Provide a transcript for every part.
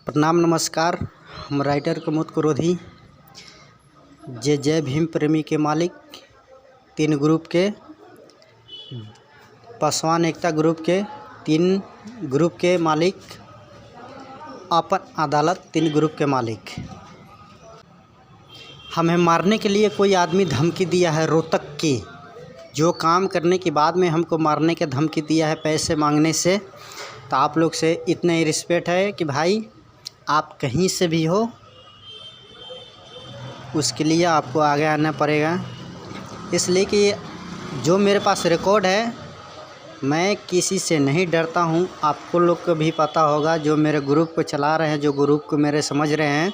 प्रणाम नमस्कार। हम राइटर कुमुद क्रोधी जय भीम प्रेमी के मालिक, 3 ग्रुप के पासवान एकता ग्रुप के 3 ग्रुप के मालिक, अपन अदालत 3 ग्रुप के मालिक। हमें मारने के लिए कोई आदमी धमकी दिया है रोहतक की, जो काम करने के बाद में हमको मारने के धमकी दिया है पैसे मांगने से। तो आप लोग से इतना ही रिस्पेक्ट है कि भाई आप कहीं से भी हो, उसके लिए आपको आगे आना पड़ेगा। इसलिए कि जो मेरे पास रिकॉर्ड है, मैं किसी से नहीं डरता हूँ। आपको लोग को भी पता होगा, जो मेरे ग्रुप को चला रहे हैं, जो ग्रुप को मेरे समझ रहे हैं,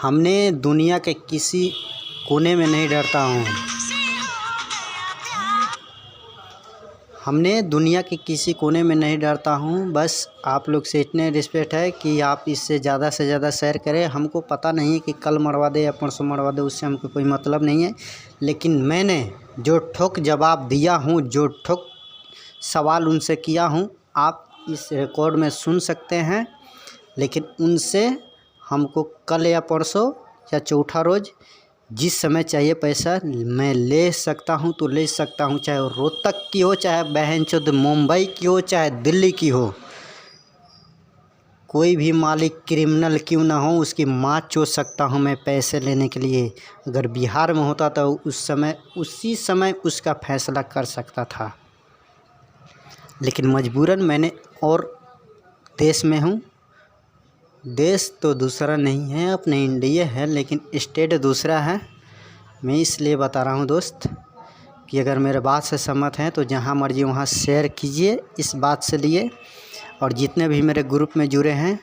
हमने दुनिया के किसी कोने में नहीं डरता हूँ। हमने दुनिया के किसी कोने में नहीं डरता हूँ। बस आप लोग से इतने रिस्पेक्ट है कि आप इससे ज़्यादा से ज़्यादा शेयर करें। हमको पता नहीं है कि कल मरवा दे या परसों मरवा दे, उससे हमको कोई मतलब नहीं है। लेकिन मैंने जो ठोक जवाब दिया हूँ, जो ठोक सवाल उनसे किया हूँ, आप इस रिकॉर्ड में सुन सकते हैं। लेकिन उनसे हमको कल या परसों या चौथा रोज़ जिस समय चाहिए पैसा मैं ले सकता हूं तो ले सकता हूं, चाहे रोहतक की हो, चाहे बहनचोद मुंबई की हो, चाहे दिल्ली की हो। कोई भी मालिक क्रिमिनल क्यों ना हो, उसकी माँ चोद सकता हूं मैं पैसे लेने के लिए। अगर बिहार में होता तो उसी समय उसका फैसला कर सकता था। लेकिन मजबूरन मैंने और देश में हूँ। देश तो दूसरा नहीं है, अपने इंडिया है, लेकिन स्टेट दूसरा है। मैं इसलिए बता रहा हूँ दोस्त कि अगर मेरे बात से सहमत हैं तो जहाँ मर्जी वहाँ शेयर कीजिए इस बात से लिए। और जितने भी मेरे ग्रुप में जुड़े हैं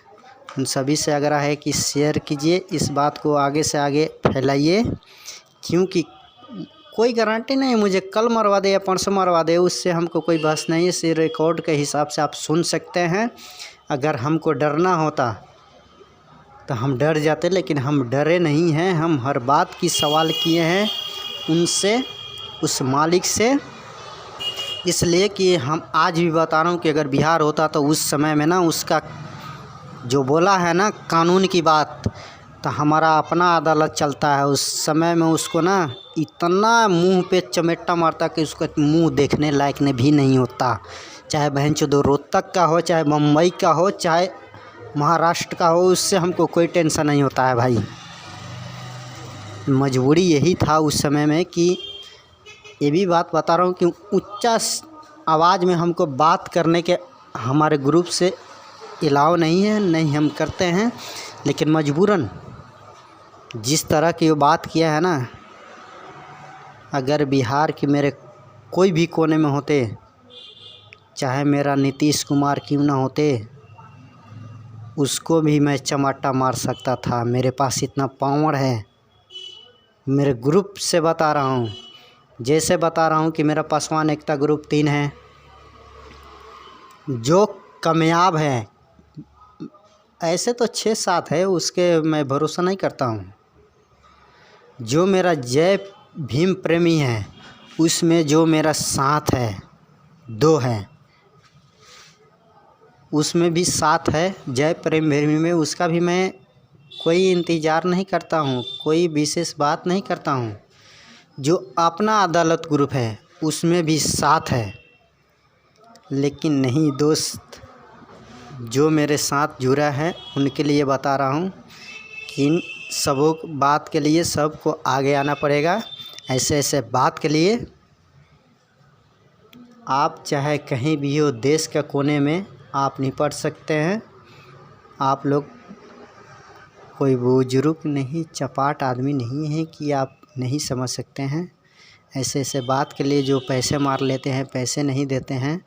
उन सभी से आग्रह है कि शेयर कीजिए, इस बात को आगे से आगे फैलाइए। क्योंकि कोई गारंटी नहीं, मुझे कल मरवा दे या परसों मरवा दे, उससे हमको कोई बहस नहीं है। इस रिकॉर्ड के हिसाब से आप सुन सकते हैं। अगर हमको डरना होता तो हम डर जाते, लेकिन हम डरे नहीं हैं। हम हर बात की सवाल किए हैं उनसे, उस मालिक से। इसलिए कि हम आज भी बता रहा हूँ कि अगर बिहार होता तो उस समय में ना, उसका जो बोला है ना कानून की बात, तो हमारा अपना अदालत चलता है। उस समय में उसको ना इतना मुंह पे चमेटा मारता कि उसका मुंह देखने लायक भी नहीं होता। चाहे बहनचोद रोहतक का हो, चाहे मुंबई का हो, चाहे महाराष्ट्र का हो, उससे हमको कोई टेंशन नहीं होता है भाई। मजबूरी यही था उस समय में कि ये भी बात बता रहा हूँ कि ऊंचा आवाज़ में हमको बात करने के हमारे ग्रुप से अलाउ नहीं है, नहीं हम करते हैं। लेकिन मजबूरन जिस तरह की वो बात किया है ना, अगर बिहार के मेरे कोई भी कोने में होते, चाहे मेरा नीतीश कुमार क्यों ना होते, उसको भी मैं चमाटा मार सकता था। मेरे पास इतना पावर है। मेरे ग्रुप से बता रहा हूँ, जैसे बता रहा हूँ कि मेरा पासवान एकता ग्रुप 3 है जो कामयाब है। ऐसे तो 6-7 है, उसके मैं भरोसा नहीं करता हूँ। जो मेरा जय भीम प्रेमी है, उसमें जो मेरा साथ है 2 है, उसमें भी 7 है। जय प्रेम प्रेमी में उसका भी मैं कोई इंतज़ार नहीं करता हूँ, कोई विशेष बात नहीं करता हूँ। जो अपना अदालत ग्रुप है उसमें भी 7 है। लेकिन नहीं दोस्त, जो मेरे साथ जुड़ा है उनके लिए बता रहा हूँ कि इन सबों बात के लिए सबको आगे आना पड़ेगा। ऐसे ऐसे बात के लिए आप चाहे कहीं भी हो, देश के कोने में आप निपट सकते हैं। आप लोग कोई बुजुर्ग नहीं, चपाट आदमी नहीं है कि आप नहीं समझ सकते हैं। ऐसे ऐसे बात के लिए जो पैसे मार लेते हैं, पैसे नहीं देते हैं,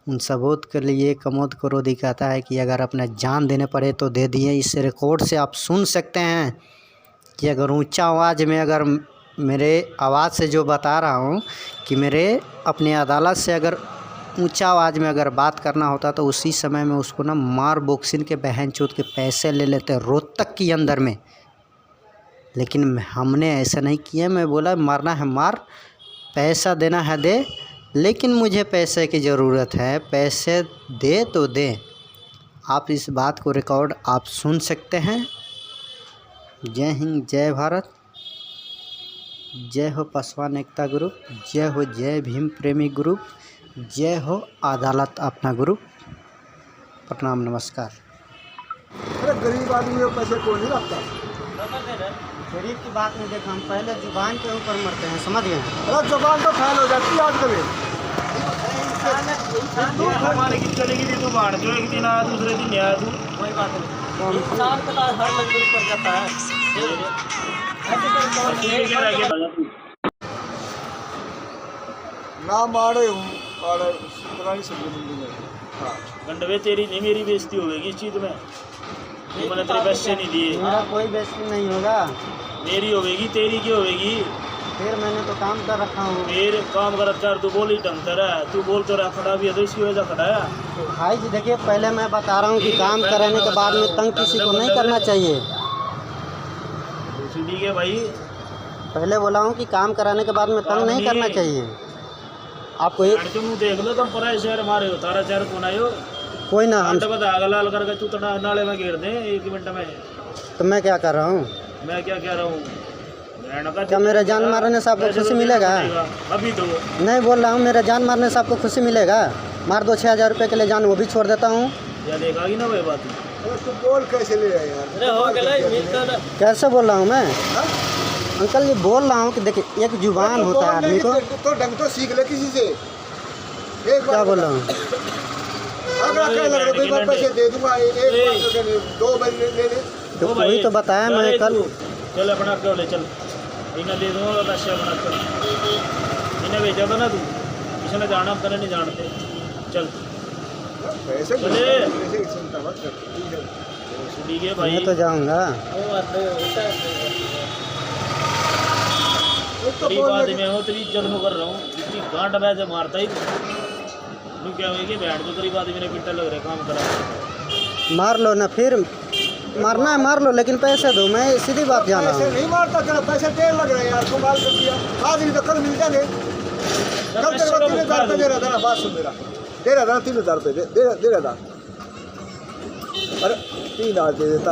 उन सबूत के लिए कुमुद क्रोधी कहता है कि अगर अपना जान देने पड़े तो दे दिए। इस रिकॉर्ड से आप सुन सकते हैं कि अगर ऊंचा आवाज़ में, अगर मेरे आवाज़ से जो बता रहा हूँ कि मेरे अपने अदालत से अगर ऊंचा आवाज़ में अगर बात करना होता तो उसी समय में उसको ना मार बॉक्सिंग के बहनचोद के पैसे ले लेते रोहतक के अंदर में। लेकिन हमने ऐसा नहीं किया। मैं बोला मारना है मार, पैसा देना है दे, लेकिन मुझे पैसे की ज़रूरत है, पैसे दे तो दे। आप इस बात को रिकॉर्ड आप सुन सकते हैं। जय हिंद, जय भारत, जय हो पासवान एकता ग्रुप, जय हो जय भीम प्रेमी ग्रुप, जय हो अदालत अपना ग्रुप। प्रणाम, नमस्कार। अरे गरीब आदमी को पैसे कोई नहीं रखता। गरीब की बात नहीं, देखो हम पहले जुबान के ऊपर मरते हैं, समझ गए? अरे जुबान तो फैल हो जाती है आज कभी। हमारे की चलेगी थी, तू बाढ़ जो एक दिन आया दूसरे दिन आया तू, कोई बात नहीं। इंसान का हर मजदूरी पर जाता है। ना मारे हूँ मारे पुरानी सब्जी मंडी में। हाँ गंडवे तेरी नहीं मेरी बेइज्जती हो गई इस चीज में। ये मैंने तेरे पैसे नहीं दिए, मेरा कोई बेइज्जती नहीं होगा। मेरी होगी तेरी की होगी। फिर मैंने तो काम कर रखा हूँ। फिर काम कर कर तू बोल ही ढंग कर रहा है, तू बोल तो रहा खड़ा भी है तो इसकी वजह खड़ा है। भाई जी देखिए, पहले मैं बता रहा हूँ कि काम कराने के बाद में तंग किसी को नहीं करना चाहिए। ठीक है भाई, पहले बोला हूँ कि काम कराने के बाद में तंग नहीं करना चाहिए। आपको एक तुम देख लो, तुम पराए शहर मारे हो, तारा शहर कौन आयो कोई ना, हम बता लाल करके तू नाले में घेर दे 1 मिनट में। तो मैं क्या कर रहा हूँ? मैं क्या कह रहा हूँ, क्या मेरे जान मारने से आपको खुशी मिलेगा? अभी तो नहीं बोल रहा हूँ, मेरे जान मारने से आपको खुशी मिलेगा? मार दो 6000 रुपये के लिए जान, वो भी छोड़ देता हूँ। या देखा कि ना वही बात। अरे तू बोल कैसे ले आया यार? अरे हो गया कैसे बोल रहा हूँ मैं? हाँ? अंकल जी बोल रहा हूँ कि देखिए, एक जुबान तो होता है आदमी को। तो ढंग तो सीख ले किसी से। एक क्या बोल रहा हूँ? अगर क्या लग रहा है, मैं पैसे दे दूंगा, एक बार तो नहीं, 2 बार ले ले। तो वही तो बताया मैं कल। चल अपना क्यों ले चल, इन्हें दे दूंगा पैसे अपना चल। इन्हें भेजा था ना तू, इसने जाना करने नहीं जानते। चल पैसे चले। पैसे की चिंता मत कर। ठीक है भाई, मैं तो जाऊँगा। गरीब आदमी हो, तेरी इज्जत में कर रहा हूँ, इतनी गांड वैसे मारता ही तू क्या होगी कि बैठ तो गरीब आदमी ने पिट्टा लग रहा है काम करा। मार लो ना, फिर मारना है मार लो, लेकिन पैसे दो। मैं सीधी बात जान रहा पैसे हूँ। नहीं मारता, तेरा पैसे देर लग रहे हैं यार, कमाल कर दिया। आज नहीं तो कल मिल जाएंगे। कल तेरे को 3000 रुपये दे रहा था ना, बात सुन मेरा, दे रहा था 3000 रुपये दे रहा था। अरे 3000 दे देता।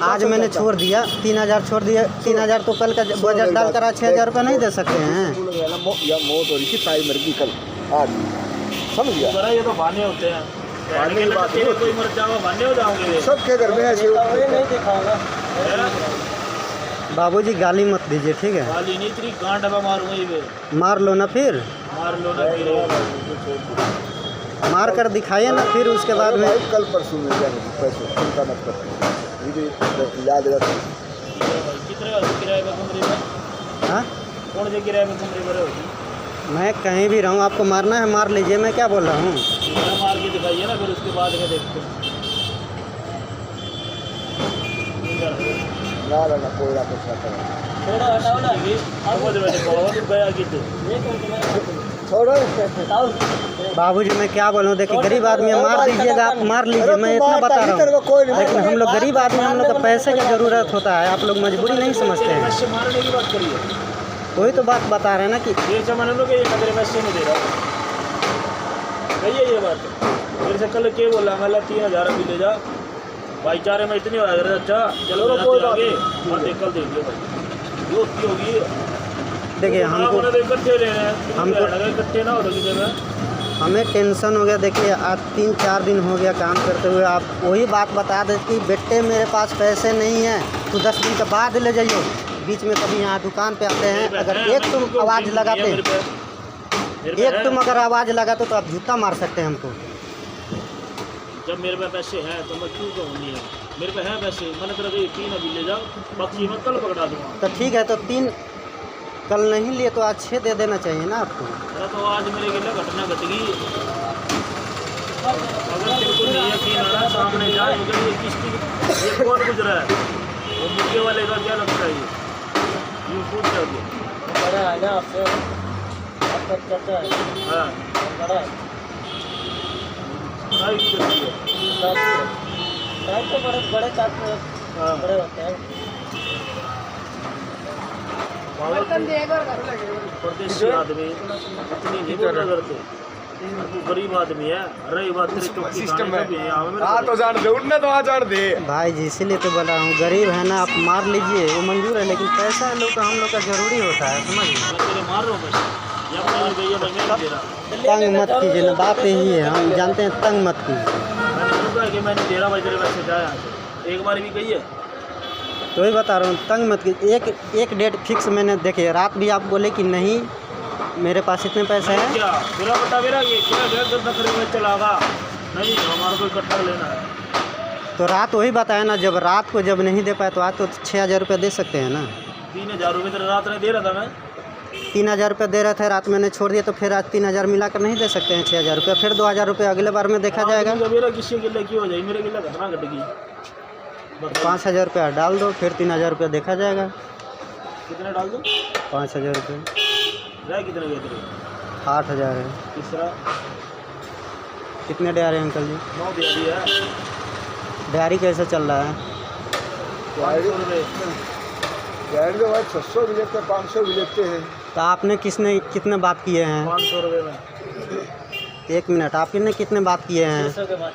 आज मैंने छोड़ दिया, 3000 छोड़ दिया। 3000 तो कल का बजट डाल कर 6000 रुपये नहीं दे सकते हैं। मौत हो रही थी, ताई मर गई कल, आज समझ गया। ये तो बहाने होते हैं, बहाने की बात नहीं। कोई मर जाओ बहाने हो जाओगे। सबके घर में ऐसे नहीं दिखाऊंगा। बाबूजी गाली मत दीजिए, ठीक है? गाली नहीं, तेरी गांड में मारूंगा ये। मार लो ना, फिर मार लो ना फिर। मार कर दिखाइए ना, फिर उसके बाद में। कल परसों मिल जाएंगे पैसे, चिंता मत कर। ये भी याद रखो। कितने किराए पे कमरे में? हाँ, कौन से किराए पे कमरे में रहोगी? मैं कहीं भी रहूँ, आपको मारना है मार लीजिए। मैं क्या बोल रहा हूँ? मार के दिखाइए ना, फिर उसके बाद में देखते हैं। ना कोई ना कुछ ना करो। थोड़ा हटाओ ना, अब वो मैंने बहुत गया कितने छोड़ो। बाबूजी मैं क्या बोलूँ, देखिए गरीब आदमी है, मार दीजिएगा आप, मार लीजिए। मैं इतना बता रहा हूँ, लेकिन हम लोग गरीब आदमी, हम लोग को पैसे की ज़रूरत होता है। आप लोग मजबूरी नहीं समझते हैं। पैसे मारने की बात करिए, वही तो बात बता रहे हैं ना कि ये जमाने लोग ये मेरे पैसे नहीं दे रहा। कहिए ये बात मेरे से कल क्या बोला, मैं 3000 अभी ले जा भाईचारे में इतनी हो रहा। अच्छा चलो आगे और कल देख लो भाई, जो की होगी। देखिए हमको इकट्ठे ले रहे हैं, इकट्ठे ना हो रही जगह। हमें टेंशन हो गया। देखिए आज 3-4 दिन हो गया काम करते हुए, आप वही बात बता दे कि बेटे मेरे पास पैसे नहीं हैं, तो 10 दिन के बाद ले जाइए। बीच में कभी यहाँ दुकान पे आते हैं, अगर एक तुम आवाज़ लगाते, एक तुम अगर आवाज़ लगाते तो आप जूता मार सकते हैं हमको। जब मेरे पे पैसे हैं तो मैं क्यों कहूँ नहीं है, मेरे पे हैं पैसे। मैंने तेरा 3 अभी ले जाओ, बाकी मैं कल पकड़ा दूँगा। तो ठीक है, तो 3 कल नहीं लिए तो आज 6 दे देना चाहिए ना आपको। अरे तो आज मेरे के लिए घटना घट गई। अगर तेरे को नहीं यकीन आ रहा, सामने जाए मगर ये किसकी, ये कौन गुजरा है, वो मुर्गे वाले का क्या लगता है, ये पूछ जाओगे। बड़ा है ना आपसे, आपका चाचा है। हाँ बड़ा है, तो बड़े चाचा बड़े होते हैं। परदेशी आदमी इतनी नहीं बोला करते। तू गरीब आदमी है, रही बात तेरे चौकी सिस्टम खाने का भी है, यहाँ मेरे हाँ तो जान दे उड़ने तो आ जान दे भाई जी इसीलिए तो बोला हूँ, गरीब है ना, आप मार लीजिए वो मंजूर है, लेकिन पैसा हम लोग का ज़रूरी होता है, समझ लीजिए। मैं तेरे मार रहा हूँ पैसे, या मैं गई है भाई, मैं नहीं दे रहा। तंग मत कीजिए ना, बात यही है, हम जानते हैं, तंग मत कीजिए। मैंने क्यों कहा कि मैं नहीं दे रहा भाई तेरे पैसे, जाए यहाँ से। एक बार भी गई है, तो ही बता रहा हूँ, तंग मत कीजिए। एक डेट फिक्स मैंने देखिए, रात भी आप बोले कि नहीं मेरे पास इतने पैसे हैं, क्या मेरा बता मेरा ये क्या नखरे में चलागा, नहीं हमारा कोई इकट्ठा लेना है। तो रात वही बताया ना, जब रात को जब नहीं दे पाए तो आज तो 6,000 रुपये दे सकते हैं ना। 3,000 रुपये तेरे रात में दे रहा था मैं, 3,000 रुपये दे रहे थे, रात मैंने छोड़ दिया, तो फिर आज 3,000 मिलाकर नहीं दे सकते हैं 6,000 रुपये, फिर 2,000 रुपये अगले बार में देखा जाएगा। मेरा किसी गिल्ला की हो जाए, मेरे गिल्ला घटना घट गई, 5,000 रुपया डाल दो, फिर 3,000 रुपया देखा जाएगा। कितने डाल दूँ? 5,000 रुपये, जाए कितने गए तेरे? 8,000 है। तीसरा कितने डेयरी अंकल जी? 9 दिहाड़ी है, डेयरी कैसे चल रहा है? 500 रुपये। यार जो भाई 600 भी लेते हैं 500 भी लेते हैं। तो आपने कितने बात किए हैं? 500 रुपये में 1 मिनट, आपने कितने बात किए हैं? 150 के बाद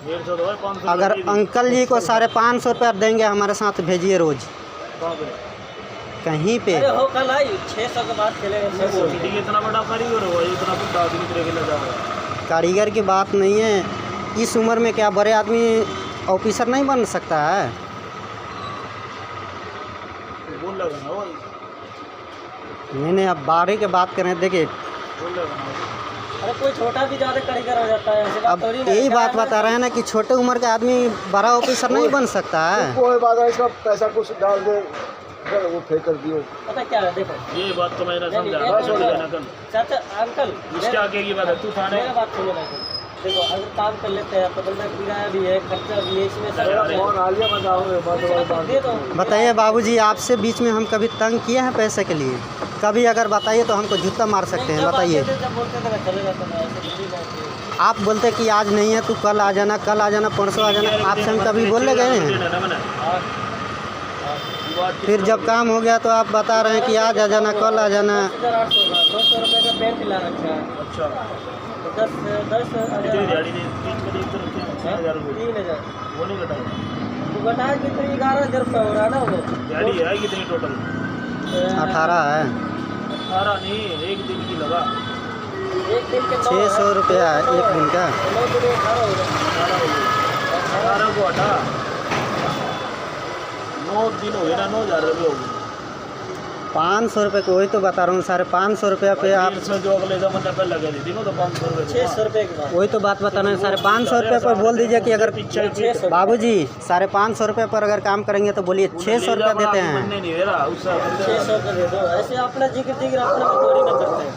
150 तो भाई 500। अगर अंकल जी को 550 रुपया देंगे, हमारे साथ भेजिए रोज़ कहाँ पे? कहीं पे। हो कल आई 600 के बाद खेलेंगे। इतना बड़ा कारीगर हो, इतना बड़ा आदमी तेरे के लगा हुआ है। कारीगर की बात नहीं है, इस उम्र में क्या बड़े आदमी ऑफिसर नहीं बन सकता है? बोल लगा ना वो, नहीं आप बारह की बात करें, देखिए बोल लगा ना। अरे कोई छोटा भी ज़्यादा कारीगर हो जाता है, ऐसे बात अब थोड़ी ना। यही बात बता रहे हैं ना कि छोटे उम्र का आदमी बड़ा ऑफिसर नहीं बन सकता है। कोई बात है, इसका पैसा कुछ डाल दे, फिर वो फेंक कर दियो। पता क्या है, देखो ये बात तो मैंने समझा, नहीं, बस हो गया ना कल। चाचा अंकल इसके आगे की बात है, तू थाने मेरा बात सुनो ना। देखो अगर काम कर लेते हैं, पता नहीं किराया भी है, खर्चा भी है, इसमें सब कौन आलिया बताओ दे दो। बताइए बाबूजी, आपसे बीच में हम कभी तंग किए हैं पैसे के लिए? कभी अगर बताइए तो हमको जूता मार सकते हैं, बताइए। जब बोलते थे मैं चले जाता था, ऐसे थोड़ी बात है। आप बोलते कि आज नहीं है तू कल आ जाना, कल आ जाना, परसों आ जाना, आपसे हम कभी बोलने गए हैं? फिर जब काम हो गया तो आप बता रहे हैं कि आज आ जाना, कल आ जाना। 800 200 रुपये का पेंट ला रखा है। अच्छा, तो 10,000 कितनी दिहाड़ी ने 3,000 रुपये 3,000 वो नहीं घटाया। तो घटाया कितनी 11,000 रुपये हो रहा है ना वो। दिहाड़ी है कितनी टोटल? 18 है, 18 नहीं, एक दिन की लगा। एक दिन के 600 रुपया है एक दिन का। 9 दिन 18 हो रहा 18 को हटा, 9 दिन हो गए ना, 9,000 रुपये हो गए। 500 रुपये को वही तो बता रहा हूँ, 550 रुपया पे आप, 150 जो अगले जमाने पे लगे थे तीनों, तो 500 रुपये 600 रुपये के बाद। वही तो बात बता रहे हैं, 550 रुपये पर बोल दीजिए कि अगर पीछे 600 बाबूजी 550 रुपये पर अगर काम करेंगे तो बोलिए 600 रुपया देते हैं। बनने नहीं दे रहा उससे 600 का दे दो, ऐसे अपना जिक्र जिक्र अपना भी थोड़ी ना करते हैं।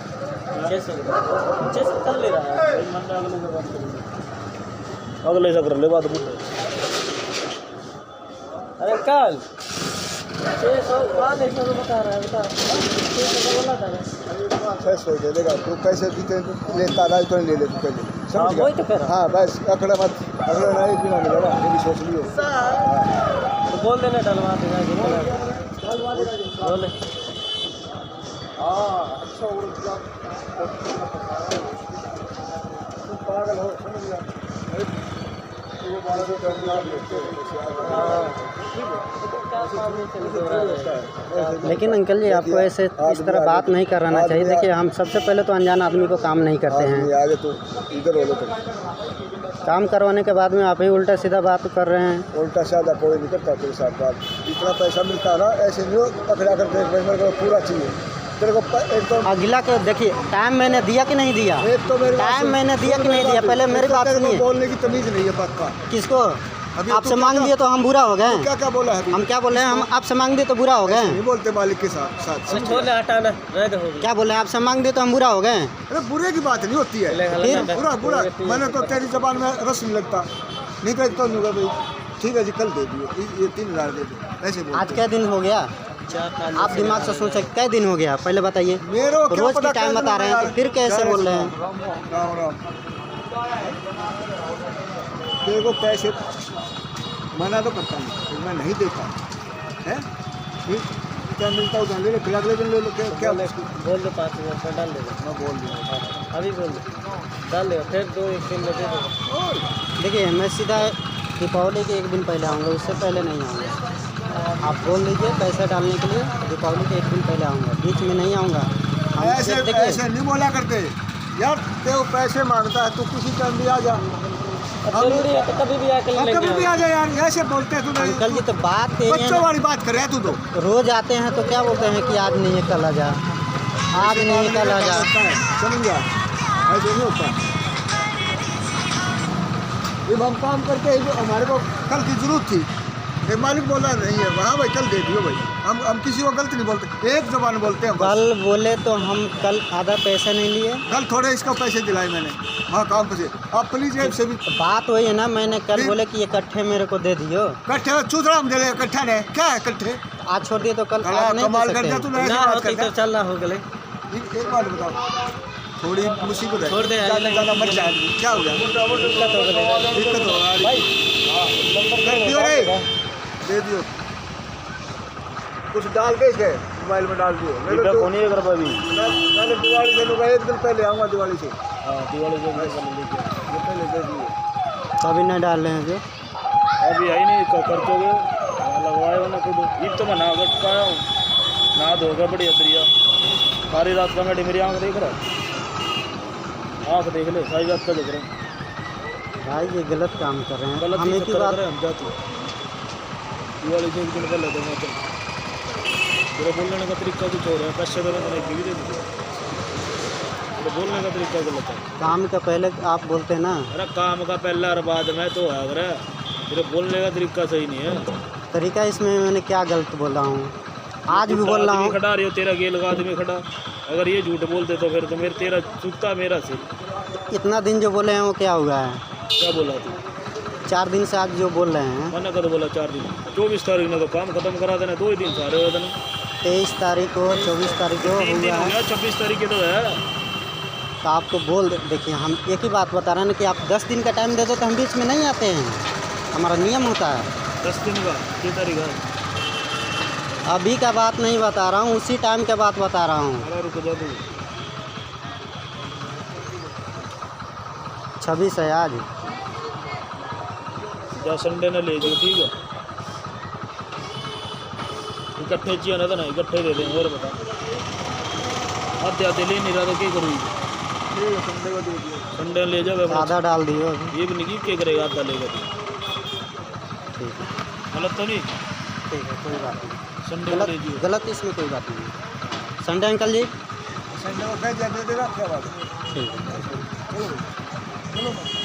600 कर ले रहा है। अगले से कर ले बात बोल। अरे कल 600 बता रहा है, बता 600 का बोला था ना। 600 दे देगा तू, कैसे जीते लेता राज तो नहीं ले ले तू पहले, हाँ, समझ वही तो कह गया? रहा हाँ बस अकड़ा मत, अकड़ा ना एक भी ना मिलेगा, ये भी सोच लियो। तो बोल देना डलवा देगा जितना बोले। हाँ अच्छा उड़ गया, तुम पागल हो, समझ गया? वो 1200 कर दिया लेते लेकिन अंकल जी आपको ऐसे इस तरह बात नहीं कराना चाहिए। देखिए हम सबसे पहले तो अनजान आदमी को काम नहीं करते हैं, आगे तो इधर हो लो तुम, काम करवाने के बाद में आप ही उल्टा सीधा बात कर रहे हैं। उल्टा सादा कोई नहीं करता तेरे साथ बात। इतना पैसा मिलता है ना, ऐसे नहीं हो पकड़ा कर देख भाई मेरे को पूरा चाहिए तेरे को। एक तो अगला के देखिए टाइम मैंने दिया कि नहीं दिया, एक तो मेरे टाइम मैंने दिया कि नहीं दिया, पहले मेरी बात सुनिए। बोलने की तमीज नहीं है पक्का। किसको? अभी आपसे तू मांग क्या- दिए तो हम बुरा हो गए? क्या क्या बोला है अभी? हम क्या बोले हैं? हम आपसे मांग दिए तो बुरा हो गए? नहीं बोलते मालिक के साथ साथ, समझ छोड़ गया? हटाना रह दो होगी। क्या बोले? आपसे मांग दिए तो हम बुरा हो गए? अरे बुरे की बात नहीं होती है, फिर बुरा बुरा मैंने तो तेरी जबान में रस नहीं लगता, नहीं तो एक तो नहीं होगा भाई ठीक है जी कल दे दियो, ये 3,000 दे दो, ऐसे बोलते आज क्या दिन हो गया? 4-5 आप दिमाग से सोचे कै दिन हो गया पहले बताइए। मेरे को क्या रोज पता की टाइम क्या बता रहे हैं तो फिर कैसे बोल रहे हैं? राम राम। तेरे को पैसे मना तो करता हूँ, फिर मैं नहीं देता है, फिर क्या मिलता है उधर ले लो, फिर अगले दिन ले लो। क्या बोल दो 5,000 रुपये डाल देगा। मैं बोल दूँगा। अभी बोल दो, डाल देगा फिर 2-1 दिन में दे देगा। देखिए मैं सीधा दीपावली के 1 दिन पहले आऊँगा, उससे पहले नहीं आऊँगा। आप बोल दीजिए पैसे डालने के लिए, दीपावली के 1 दिन पहले आऊँगा, बीच में नहीं आऊँगा। हम ऐसे देखिए ऐसे नहीं बोला करते यार, ते पैसे मांगता है तो किसी टाइम भी आ जा, जरूरी है तो कभी भी आकर ले कभी भी लेंगे। आ जा यार, ऐसे बोलते हैं तू नहीं। अंकल जी तो बात यही है बच्चों ना, वाली बात कर रहा है तू तो। रोज आते हैं तो क्या बोलते हैं कि आज नहीं है कल आ जा, आज नहीं है कल आ जा। समझ गया, ऐसे नहीं होता। जब हम काम करते हैं तो हमारे को कल की जरूरत थी, एक मालिक बोला नहीं है, हाँ भाई कल दे दियो भाई। हम किसी को गलत नहीं बोलते, एक जबान बोलते हैं बस। कल बोले तो हम कल आधा पैसा नहीं लिए। कल थोड़े इसको पैसे दिलाए मैंने, हाँ काम पे। आप प्लीज से भी बात वही है ना, मैंने कल बोले कि इकट्ठे मेरे को दे दियो, कट्ठे चूतरा हम दे रहे इकट्ठा ने, क्या है कट्ठे? आज छोड़ दिए तो कल कला आज नहीं कमाल दे कर दिया सकते। तूने, ऐसी ना बात होती करता तो चल रहा हो गए। एक बात बताओ, थोड़ी मुसीबत है, छोड़ दे यार, ज़्यादा ज़्यादा मत जाए, क्या हो गया? दिक्कत हो गई दिक्कत हो रहा भाई, है, नंबर दियो रे, दे दियो, कुछ डाल के इसके मोबाइल में डाल दियो। मैं इधर तो कौन है कर अभी? मैंने दिवाली से लूँगा, 1 दिन पहले आऊँगा दिवाली से, हाँ दिवाली के लिए कर लीजिए। ये पहले दे दिए। तो अभी नहीं डाल रहे हैं जो। अभी आई नहीं कर दोगे लगवाए हो ना खुद। ईद तो मैं ना कट पाया हूँ, ना धोगा बढ़िया दरिया। सारी रात का मैं मेरी आँख देख रहा, आँख देख ले, सारी रात का देख रहा हूँ। भाई ये गलत काम कर रहे हैं। गलत हम ही एक ही कर बात, रहे हैं हम जाते दिवाली से 1 दिन पहले देंगे तो मेरे बोलने का तरीका कुछ और है, पैसे देने तो नहीं दे दीजिए, मेरे बोलने का तरीका गलत है। काम का पहले आप बोलते हैं ना, अरे काम का पहला और बाद में तो है, अगर मेरे बोलने का तरीका सही नहीं है। तरीका इसमें मैंने क्या गलत बोला हूँ? आज भी बोल रहा हूँ। खड़ा रही हो, तेरा गेल का आदमी खड़ा, अगर ये झूठ बोलते तो फिर तो मेरे तेरा चुकता मेरा सिर। इतना दिन जो बोले हैं वो क्या हुआ है? क्या बोला तू? 4 दिन से आज जो बोल रहे हैं, मैंने कद बोला 4 दिन, 24 तारीख ने तो काम खत्म करा देना, 2 ही दिन सारे हो देना। 23 तारीख को 24 तारीख को 3 दिन हुआ हो है। गया, 26 तारीख के तो है। तो आपको देखिए हम एक ही बात बता रहे हैं ना कि आप 10 दिन का टाइम दे दो तो हम बीच में नहीं आते हैं, हमारा नियम होता है। 10 दिन का 6 तारीख है। अभी का बात नहीं बता रहा हूँ, उसी टाइम का बात बता रहा हूँ। अरे रुक जा तू, 26 है आज। जा संडे ने ले जाओ, ठीक है? इकट्ठे चाहिए ना, तो ना इकट्ठे दे देंगे। और बता, आधे आधे ले नहीं रहा तो क्या करूँ? संडे को दे दियो। संडे ले जाओ, आधा डाल दियो अभी। ये भी नहीं क्या करेगा, आधा लेगा तो ठीक है, गलत तो नहीं। ठीक है, कोई बात नहीं। संडे को ले गलत जाइए। गलत इसमें कोई बात नहीं है। संडे अंकल जी, संडे को कह दिया दे देगा, क्या बात है? ठीक है। चलो चलो।